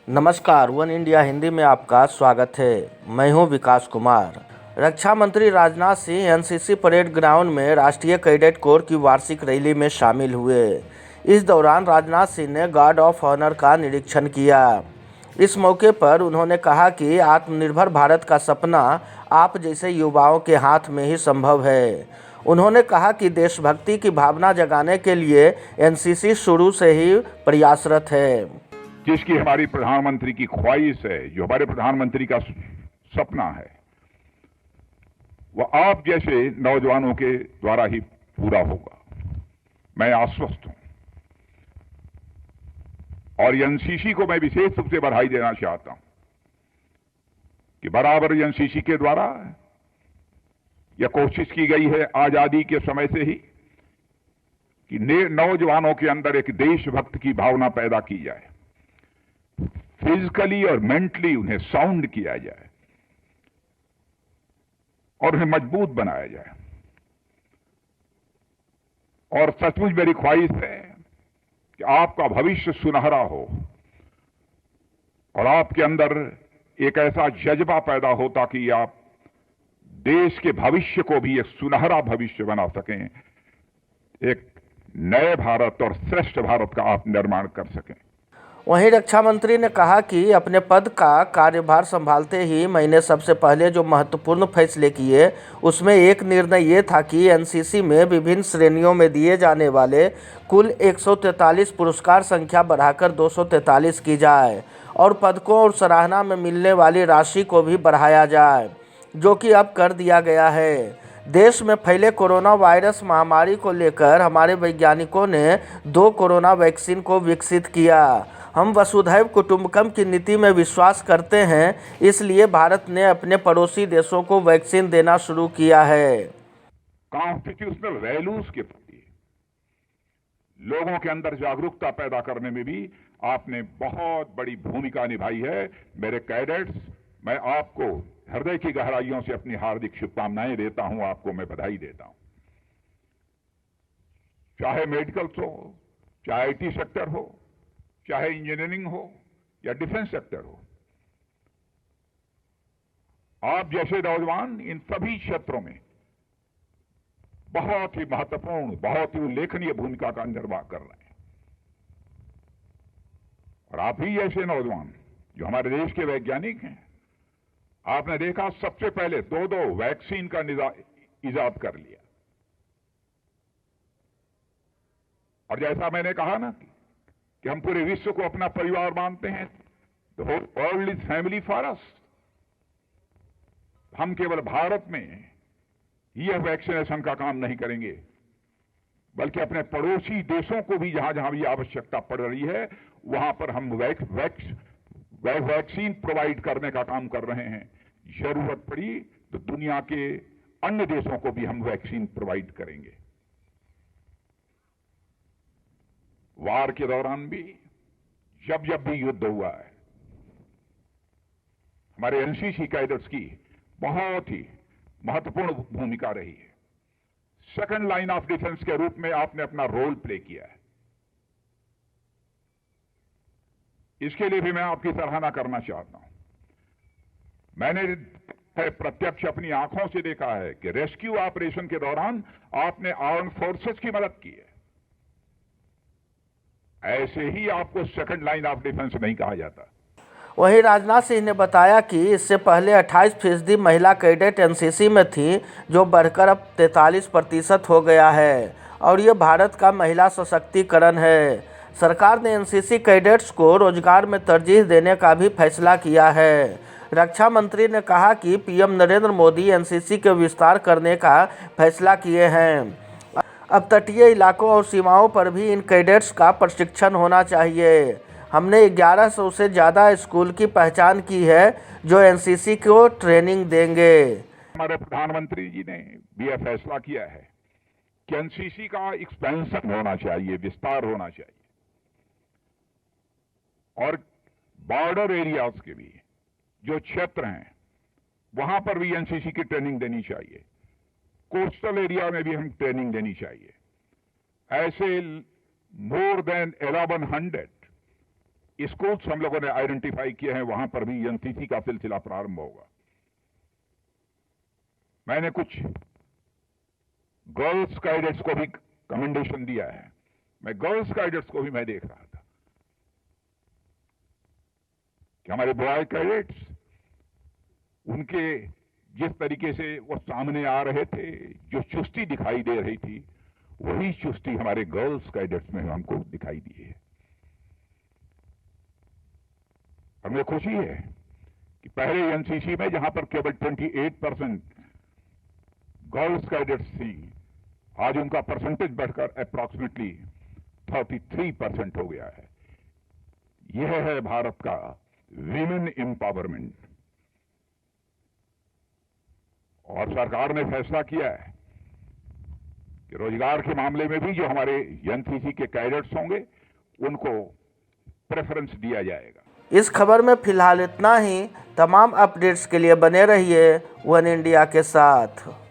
नमस्कार, one India Hindi में आपका स्वागत है। मैं हूं विकास कुमार। रक्षा मंत्री Rajnath Singh NCC parade ground में राष्ट्रीय कैडेट कोर की वार्षिक रैली में शामिल हुए। इस दौरान राजनाथ सिंह ने गार्ड ऑफ ऑनर का निरीक्षण किया। इस मौके पर उन्होंने कहा कि आत्मनिर्भर भारत का सपना आप जैसे युवाओं के हाथ में ही संभव है। उन्होंने कहा कि देशभक्ति की भावना जगाने के लिए एनसीसी शुरू से ही प्रयासरत है। जिसकी हमारी प्रधानमंत्री की ख्वाहिश है, जो हमारे प्रधानमंत्री का सपना है, वह आप जैसे नौजवानों के द्वारा ही पूरा होगा। मैं आश्वस्त हूं और एनसीसी को मैं विशेष रूप से बधाई देना चाहता हूं कि बराबर एनसीसी के द्वारा यह कोशिश की गई है आजादी के समय से ही कि नौजवानों के अंदर एक देशभक्त की भावना पैदा की जाए, फिजिकली और मेंटली उन्हें साउंड किया जाए और उन्हें मजबूत बनाया जाए। और सचमुच मेरी ख्वाहिश है कि आपका भविष्य सुनहरा हो और आपके अंदर एक ऐसा जज्बा पैदा हो ताकि आप देश के भविष्य को भी एक सुनहरा भविष्य बना सकें, एक नए भारत और श्रेष्ठ भारत का आप निर्माण कर सकें। वहीं रक्षा मंत्री ने कहा कि अपने पद का कार्यभार संभालते ही मैंने सबसे पहले जो महत्वपूर्ण फैसले किए उसमें एक निर्णय ये था कि एनसीसी में विभिन्न श्रेणियों में दिए जाने वाले कुल 143 पुरस्कार संख्या बढ़ाकर 243 की जाए और पदकों और सराहना में मिलने वाली राशि को भी बढ़ाया जाए, जो कि अब कर दिया गया है। देश में फैले कोरोना वायरस महामारी को लेकर हमारे वैज्ञानिकों ने 2 कोरोना वैक्सीन को विकसित किया। हम वसुधैव कुटुंबकम की नीति में विश्वास करते हैं, इसलिए भारत ने अपने पड़ोसी देशों को वैक्सीन देना शुरू किया है। कॉन्स्टिट्यूशनल वैल्यूज के प्रति लोगों के अंदर जागरूकता पैदा करने में भी आपने बहुत बड़ी भूमिका निभाई है। मेरे कैडेट्स, मैं आपको हृदय की गहराइयों से अपनी हार्दिक शुभकामनाएं देता हूं, आपको मैं बधाई देता हूं। चाहे मेडिकल हो, चाहे आईटी सेक्टर हो, चाहे इंजीनियरिंग हो या डिफेंस सेक्टर हो, आप जैसे नौजवान इन सभी क्षेत्रों में बहुत ही महत्वपूर्ण, बहुत ही उल्लेखनीय भूमिका का निर्वाह कर रहे हैं। और आप ही जैसे नौजवान जो हमारे देश के वैज्ञानिक हैं, आपने देखा सबसे पहले 2 वैक्सीन का इजाद कर लिया। और जैसा मैंने कहा ना कि हम पूरे विश्व को अपना परिवार मानते हैं, the whole world is family for us. हम केवल भारत में यह वैक्सीनेशन का काम नहीं करेंगे, बल्कि अपने पड़ोसी देशों को भी जहां जहां भी आवश्यकता पड़ रही है वहां पर हम वैक्सीन प्रोवाइड करने का काम कर रहे हैं। जरूरत पड़ी तो दुनिया के अन्य देशों को भी हम वैक्सीन प्रोवाइड करेंगे। वार के दौरान भी जब भी युद्ध हुआ है, हमारे एनसीसी कैडेट्स की बहुत ही महत्वपूर्ण भूमिका रही है। सेकंड लाइन ऑफ डिफेंस के रूप में आपने अपना रोल प्ले किया है। इसके लिए भी मैं आपकी सराहना करना चाहता हूं। मैंने प्रत्यक्ष अपनी आंखों से देखा है कि रेस्क्यू ऑपरेशन के दौरान आपने आर्म फोर्सेस की मदद की है। ऐसे ही आपको सेकंड लाइन ऑफ डिफेंस नहीं कहा जाता। वहीं राजनाथ सिंह ने बताया कि इससे पहले 28% महिला कैडेट एनसीसी में थी, जो बढ़कर अब 43% हो गया है और ये भारत का महिला सशक्तिकरण है। सरकार ने एनसीसी कैडेट्स को रोजगार में तरजीह देने का भी फैसला किया है। रक्षा मंत्री ने कहा कि पीएम नरेंद्र मोदी एनसीसी के विस्तार करने का फैसला किए हैं। अब तटीय इलाकों और सीमाओं पर भी इन कैडेट्स का प्रशिक्षण होना चाहिए। हमने 1100 से ज़्यादा स्कूल की पहचान की है जो एनसीसी को ट्रेनिंग देंगे। हमारे प्रधानमंत्री जी ने भी यह फैसला किया है कि एनसीसी का एक्सपेंशन होना चाहिए, विस्तार होना चाहिए और बॉर्डर एरियाज के भी जो क्षेत्र हैं वहां पर भी एनसीसी की ट्रेनिंग देनी चाहिए। कोस्टल एरिया में भी हम ट्रेनिंग देनी चाहिए। ऐसे मोर देन 1100 स्कूल्स हम लोगों ने आइडेंटिफाई किए हैं, वहां पर भी एनसीसी का सिलसिला प्रारंभ होगा। मैंने कुछ गर्ल्स कैडेट्स को भी कमेंडेशन दिया है। मैं गर्ल्स कैडेट्स को भी मैं देख रहा था कि हमारे बॉय कैडेट्स, उनके जिस तरीके से वो सामने आ रहे थे, जो चुस्ती दिखाई दे रही थी, वही चुस्ती हमारे गर्ल्स कैडेट्स में हमको दिखाई दी है। हमें खुशी है कि पहले एनसीसी में जहां पर केवल 28% गर्ल्स कैडेट्स थी, आज उनका परसेंटेज बढ़कर अप्रॉक्सीमेटली 33% हो गया है। यह है भारत का विमेन एम्पावरमेंट। और सरकार ने फैसला किया है कि रोजगार के मामले में भी जो हमारे एनसीसी के कैडेट्स होंगे, उनको प्रेफरेंस दिया जाएगा। इस खबर में फिलहाल इतना ही। तमाम अपडेट्स के लिए बने रहिए वन इंडिया के साथ।